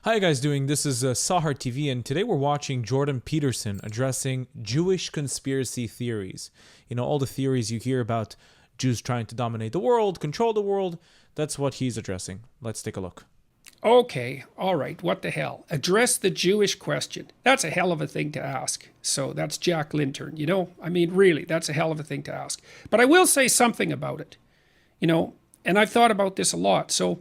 How you guys doing? This is Sahar TV, and today we're watching Jordan Peterson addressing Jewish conspiracy theories. You know, all the theories you hear about Jews trying to dominate the world, control the world, that's what he's addressing. Let's take a look. Okay, all right, what the hell? Address the Jewish question. That's a hell of a thing to ask. So that's Jack Lintern, you know? I mean, really, that's a hell of a thing to ask. But I will say something about it, you know, and I've thought about this a lot. So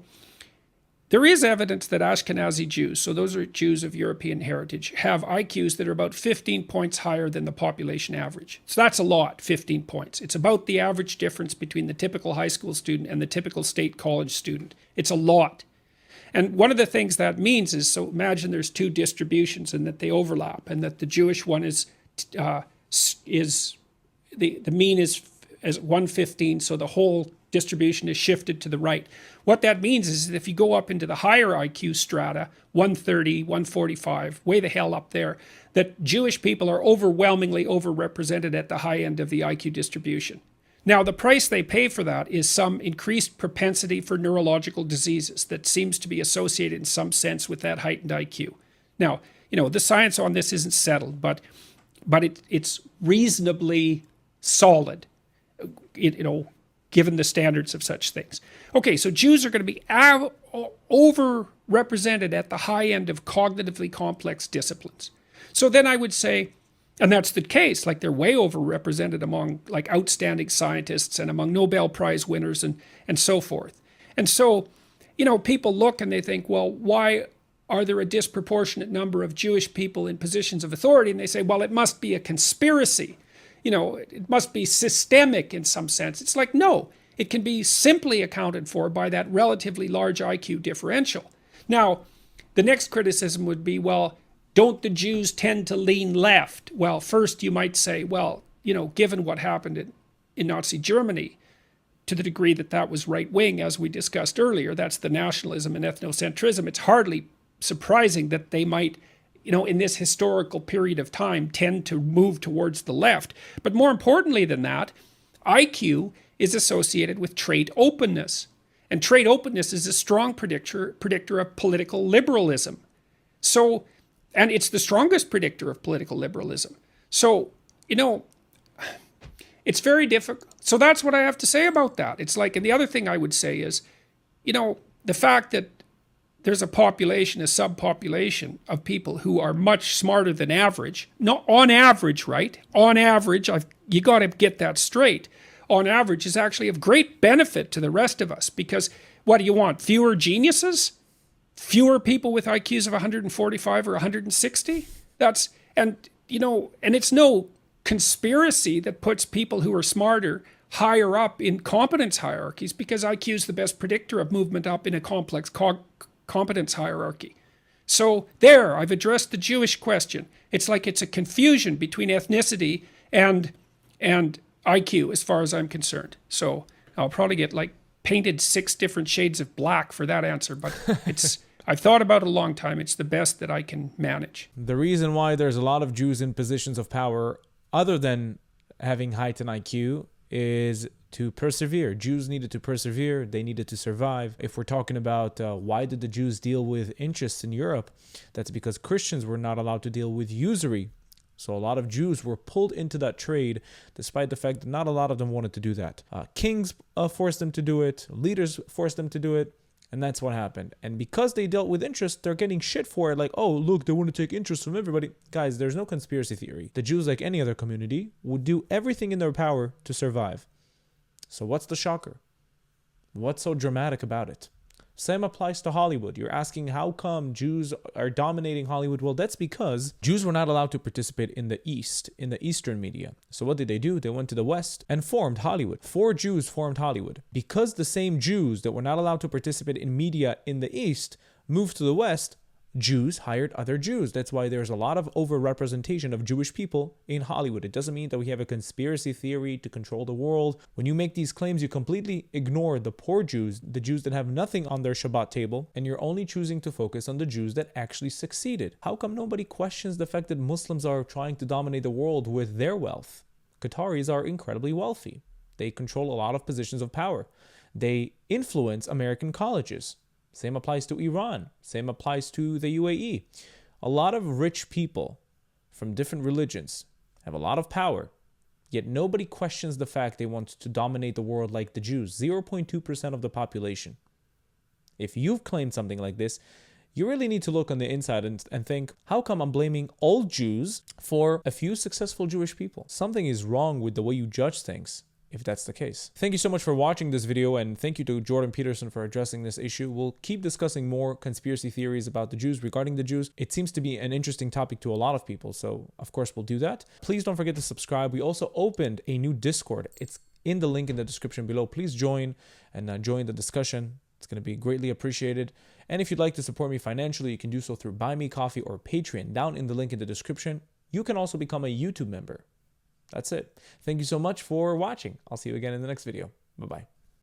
there is evidence that Ashkenazi Jews, so those are Jews of European heritage, have IQs that are about 15 points higher than the population average. So that's a lot, 15 points. It's about the average difference between the typical high school student and the typical state college student. It's a lot. And one of the things that means is, so imagine there's two distributions and that they overlap, and that the Jewish one is the mean is 115, so the whole distribution is shifted to the right. What that means is that if you go up into the higher IQ strata, 130, 145, way the hell up there, that Jewish people are overwhelmingly overrepresented at the high end of the IQ distribution. Now, the price they pay for that is some increased propensity for neurological diseases that seems to be associated in some sense with that heightened IQ. Now, you know, the science on this isn't settled, but it's reasonably solid, you know, given the standards of such things. Okay, so Jews are going to be overrepresented at the high end of cognitively complex disciplines. So then I would say, and that's the case, like they're way overrepresented among like outstanding scientists and among Nobel Prize winners and so forth. And so, you know, people look and they think, well, why are there a disproportionate number of Jewish people in positions of authority? And they say, well, it must be a conspiracy. You know, it must be systemic in some sense. It's like, no, it can be simply accounted for by that relatively large IQ differential. Now, the next criticism would be, well, don't the Jews tend to lean left? Well, first you might say, well, you know, given what happened in Nazi Germany, to the degree that that was right wing, as we discussed earlier, that's the nationalism and ethnocentrism, it's hardly surprising that they might, you know, in this historical period of time, tend to move towards the left. But more importantly than that, IQ is associated with trait openness. And trait openness is a strong predictor of political liberalism. So, and it's the strongest predictor of political liberalism. So, you know, it's very difficult. So that's what I have to say about that. It's like, and the other thing I would say is, you know, the fact that there's a population, a subpopulation of people who are much smarter than average. Not on average, right? On average, you got to get that straight. On average is actually of great benefit to the rest of us, because what do you want? Fewer geniuses? Fewer people with IQs of 145 or 160? That's, and you know, and it's no conspiracy that puts people who are smarter higher up in competence hierarchies, because IQ is the best predictor of movement up in a complex competence hierarchy. So there, I've addressed the Jewish question. It's like it's a confusion between ethnicity and IQ as far as I'm concerned. So I'll probably get like painted 6 different shades of black for that answer, but it's I've thought about it a long time. It's the best that I can manage. The reason why there's a lot of Jews in positions of power, other than having heightened IQ, is to persevere. Jews needed to persevere. They needed to survive. If we're talking about why did the Jews deal with interests in Europe, that's because Christians were not allowed to deal with usury. So a lot of Jews were pulled into that trade, despite the fact that not a lot of them wanted to do that. Kings forced them to do it. Leaders forced them to do it. And that's what happened. And because they dealt with interest, they're getting shit for it. Like, oh, look, they want to take interest from everybody. Guys, there's no conspiracy theory. The Jews, like any other community, would do everything in their power to survive. So what's the shocker? What's so dramatic about it? Same applies to Hollywood. You're asking how come Jews are dominating Hollywood? Well, that's because Jews were not allowed to participate in the East, in the Eastern media. So what did they do? They went to the West and formed Hollywood. 4 Jews formed Hollywood. Because the same Jews that were not allowed to participate in media in the East moved to the West, Jews hired other Jews. That's why there's a lot of overrepresentation of Jewish people in Hollywood. It doesn't mean that we have a conspiracy theory to control the world. When you make these claims, you completely ignore the poor Jews, the Jews that have nothing on their Shabbat table, and you're only choosing to focus on the Jews that actually succeeded. How come nobody questions the fact that Muslims are trying to dominate the world with their wealth? Qataris are incredibly wealthy. They control a lot of positions of power. They influence American colleges. Same applies to Iran. Same applies to the UAE. A lot of rich people from different religions have a lot of power, yet nobody questions the fact they want to dominate the world like the Jews, 0.2% of the population. If you've claimed something like this, you really need to look on the inside and think, how come I'm blaming all Jews for a few successful Jewish people? Something is wrong with the way you judge things, if that's the case. Thank you so much for watching this video, and thank you to Jordan Peterson for addressing this issue. We'll keep discussing more conspiracy theories about the Jews, regarding the Jews. It seems to be an interesting topic to a lot of people, so of course we'll do that. Please don't forget to subscribe. We also opened a new Discord. It's in the link in the description below. Please join and join the discussion. It's going to be greatly appreciated. And if you'd like to support me financially, you can do so through Buy Me Coffee or Patreon down in the link in the description. You can also become a YouTube member. That's it. Thank you so much for watching. I'll see you again in the next video. Bye-bye.